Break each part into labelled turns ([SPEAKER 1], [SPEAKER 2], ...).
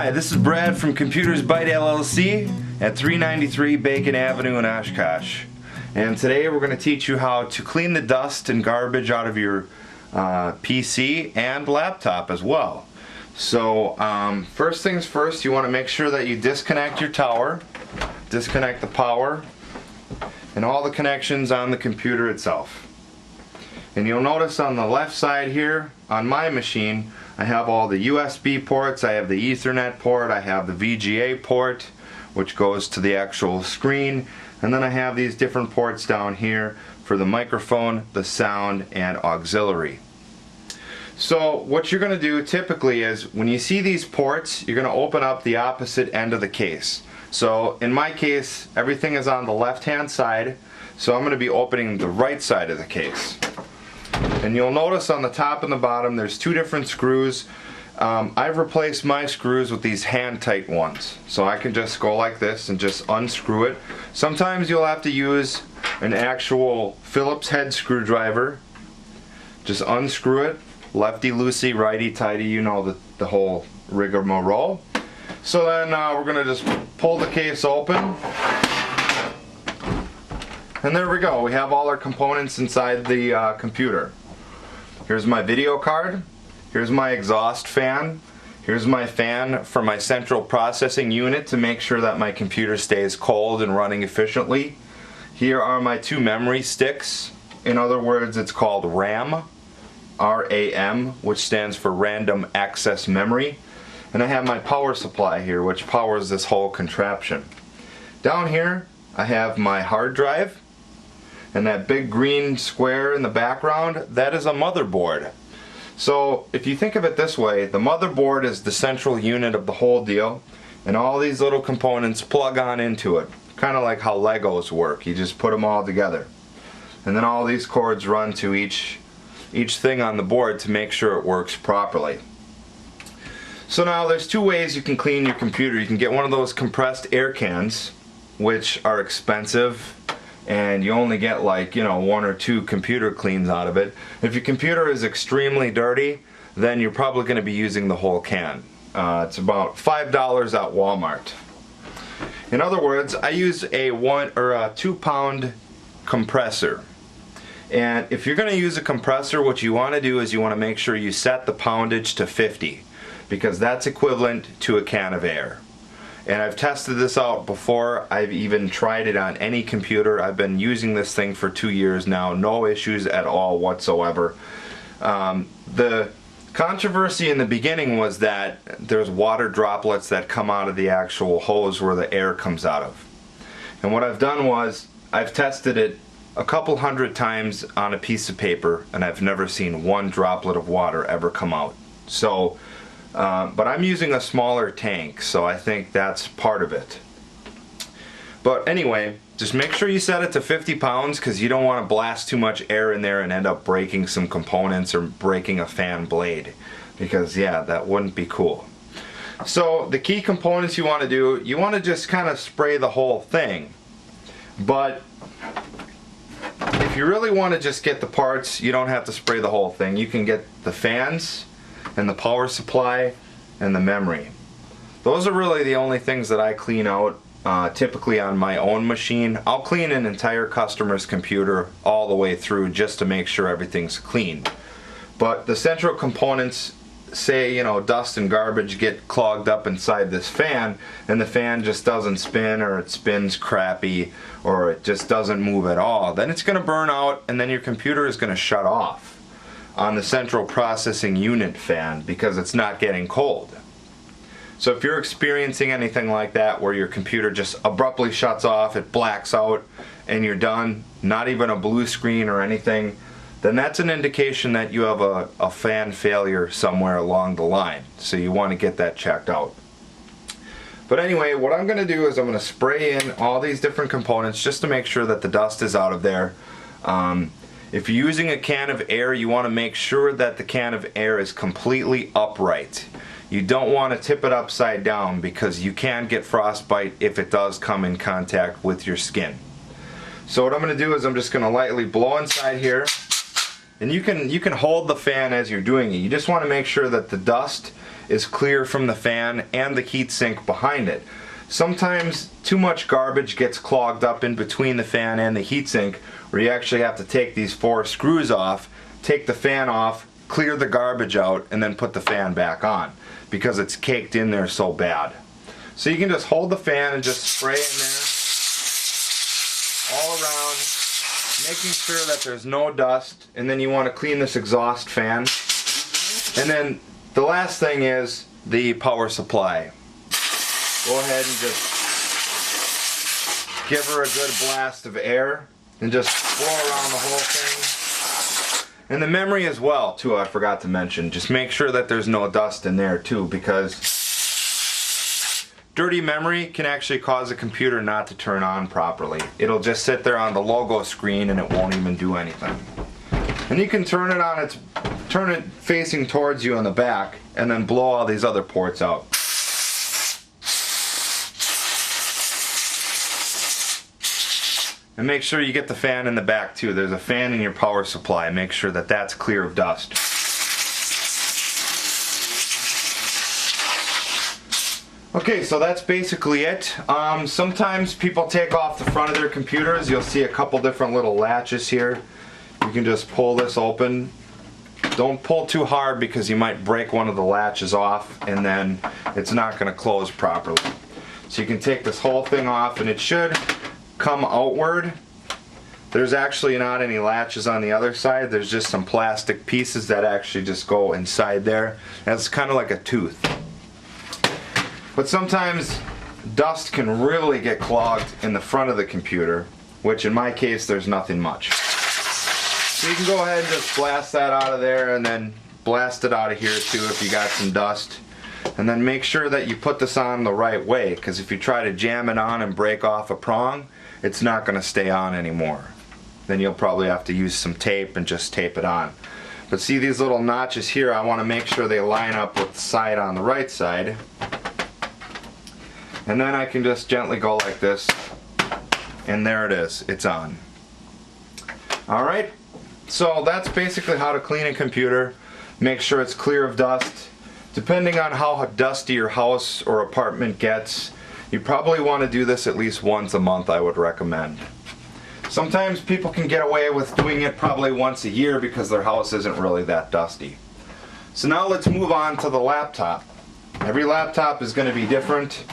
[SPEAKER 1] Hi, this is Brad from Computers Byte LLC at 393 Bacon Avenue in Oshkosh. And today we're going to teach you how to clean the dust and garbage out of your PC and laptop as well. So first things first, you want to make sure that you disconnect your tower, disconnect the power, and all the connections on the computer itself. And you'll notice on the left side here, on my machine, I have all the USB ports, I have the Ethernet port, I have the VGA port, which goes to the actual screen, and then I have these different ports down here for the microphone, the sound, and auxiliary. So what you're going to do typically is, when you see these ports, you're going to open up the opposite end of the case. So in my case, everything is on the left-hand side, so I'm going to be opening the right side of the case. And you'll notice on the top and the bottom there's two different screws. I've replaced my screws with these hand-tight ones. So I can just go like this and just unscrew it. Sometimes you'll have to use an actual Phillips head screwdriver. Just unscrew it. Lefty-loosey, righty-tighty, you know the whole rigmarole. So then we're going to just pull the case open. And there we go, we have all our components inside the computer. Here's my video card, here's my exhaust fan, here's my fan for my central processing unit to make sure that my computer stays cold and running efficiently. Here are my two memory sticks. In other words, it's called RAM, RAM, which stands for Random Access Memory. And I have my power supply here, which powers this whole contraption. Down here, I have my hard drive. And that big green square in the background, that is a motherboard. So if you think of it this way, the motherboard is the central unit of the whole deal, and all these little components plug on into it. Kind of like how Legos work, you just put them all together. And then all these cords run to each thing on the board to make sure it works properly. So now there's two ways you can clean your computer. You can get one of those compressed air cans, which are expensive, and you only get like, one or two computer cleans out of it. If your computer is extremely dirty, then you're probably going to be using the whole can. It's about $5 at Walmart. In other words, I use a 2-pound compressor. And if you're going to use a compressor, what you want to do is you want to make sure you set the poundage to 50, because that's equivalent to a can of air. And I've tested this out before. I've even tried it on any computer. I've been using this thing for 2 years now. No issues at all whatsoever. The controversy in the beginning was that there's water droplets that come out of the actual hose where the air comes out of. And what I've done was, I've tested it a couple hundred times on a piece of paper, and I've never seen one droplet of water ever come out. So but I'm using a smaller tank, so I think that's part of it. But anyway, just make sure you set it to 50 pounds, because you don't want to blast too much air in there and end up breaking some components or breaking a fan blade, because yeah, that wouldn't be cool. So the key components you want to do, you want to just kind of spray the whole thing. But if you really want to just get the parts, you don't have to spray the whole thing. You can get the fans and the power supply and the memory. Those are really the only things that I clean out typically on my own machine. I'll clean an entire customer's computer all the way through just to make sure everything's clean. But the central components, say dust and garbage get clogged up inside this fan, and the fan just doesn't spin, or it spins crappy, or it just doesn't move at all, then it's going to burn out, and then your computer is going to shut off on the central processing unit fan because it's not getting cold. So if you're experiencing anything like that, where your computer just abruptly shuts off, it blacks out, and you're done, not even a blue screen or anything, then that's an indication that you have a fan failure somewhere along the line. So you want to get that checked out. But anyway, what I'm going to do is I'm going to spray in all these different components just to make sure that the dust is out of there. If you're using a can of air, you want to make sure that the can of air is completely upright. You don't want to tip it upside down, because you can get frostbite if it does come in contact with your skin. So what I'm going to do is I'm just going to lightly blow inside here, and you can hold the fan as you're doing it. You just want to make sure that the dust is clear from the fan and the heatsink behind it. Sometimes too much garbage gets clogged up in between the fan and the heatsink, where you actually have to take these 4 screws off, take the fan off, clear the garbage out, and then put the fan back on because it's caked in there so bad. So you can just hold the fan and just spray in there all around, making sure that there's no dust. And then you want to clean this exhaust fan. And then the last thing is the power supply. Go ahead and just give her a good blast of air and just blow around the whole thing. And the memory as well too, I forgot to mention. Just make sure that there's no dust in there too, because dirty memory can actually cause a computer not to turn on properly. It'll just sit there on the logo screen and it won't even do anything. And you can turn it facing towards you on the back and then blow all these other ports out. And make sure you get the fan in the back too. There's a fan in your power supply. Make sure that that's clear of dust. Okay, so that's basically it. Sometimes people take off the front of their computers. You'll see a couple different little latches here. You can just pull this open. Don't pull too hard because you might break one of the latches off and then it's not going to close properly. So you can take this whole thing off and it should come outward. There's actually not any latches on the other side. There's just some plastic pieces that actually just go inside there. That's kind of like a tooth. But sometimes dust can really get clogged in the front of the computer, which in my case there's nothing much. So you can go ahead and just blast that out of there and then blast it out of here too if you got some dust. And then make sure that you put this on the right way, because if you try to jam it on and break off a prong, it's not going to stay on anymore. Then you'll probably have to use some tape and just tape it on. But see these little notches here, I want to make sure they line up with the side on the right side. And then I can just gently go like this, and there it is, it's on. Alright, so that's basically how to clean a computer. Make sure it's clear of dust. Depending on how dusty your house or apartment gets, you probably want to do this at least once a month, I would recommend. Sometimes people can get away with doing it probably once a year because their house isn't really that dusty. So now let's move on to the laptop. Every laptop is going to be different,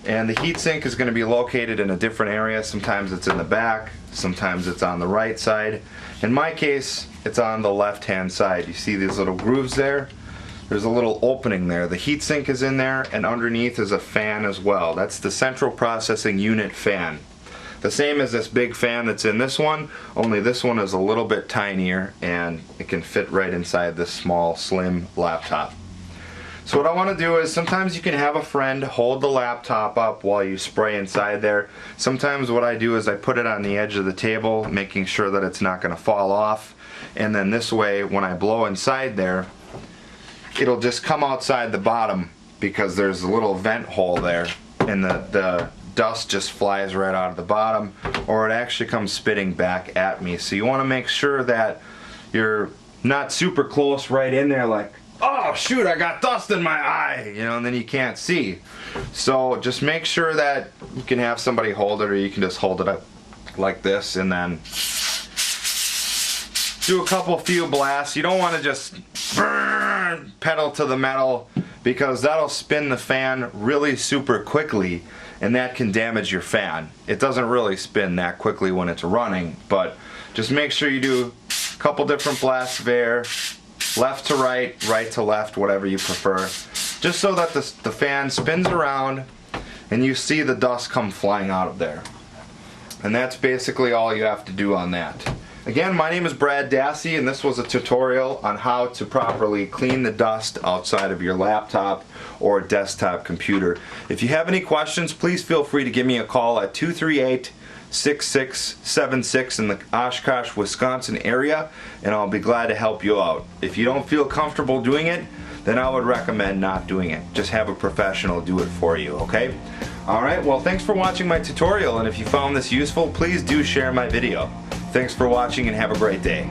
[SPEAKER 1] and the heatsink is going to be located in a different area. Sometimes it's in the back, sometimes it's on the right side. In my case, it's on the left-hand side. You see these little grooves there? There's a little opening there. The heatsink is in there, and underneath is a fan as well. That's the central processing unit fan. The same as this big fan that's in this one, only this one is a little bit tinier and it can fit right inside this small, slim laptop. So what I want to do is, sometimes you can have a friend hold the laptop up while you spray inside there. Sometimes what I do is I put it on the edge of the table, making sure that it's not going to fall off. And then this way, when I blow inside there, it'll just come outside the bottom because there's a little vent hole there, and the dust just flies right out of the bottom, or it actually comes spitting back at me. So you want to make sure that you're not super close right in there like, oh shoot, I got dust in my eye, you know, and then you can't see. So just make sure that you can have somebody hold it, or you can just hold it up like this and then do a few blasts. You don't want to just burn pedal to the metal, because that'll spin the fan really super quickly and that can damage your fan. It doesn't really spin that quickly when it's running, but just make sure you do a couple different blasts of air, left to right, right to left, whatever you prefer, just so that the fan spins around and you see the dust come flying out of there. And that's basically all you have to do on that. Again, my name is Brad Dassey, and this was a tutorial on how to properly clean the dust outside of your laptop or desktop computer. If you have any questions, please feel free to give me a call at 238-6676 in the Oshkosh, Wisconsin area, and I'll be glad to help you out. If you don't feel comfortable doing it, then I would recommend not doing it. Just have a professional do it for you, okay? Alright, well, thanks for watching my tutorial, and if you found this useful, please do share my video. Thanks for watching and have a great day.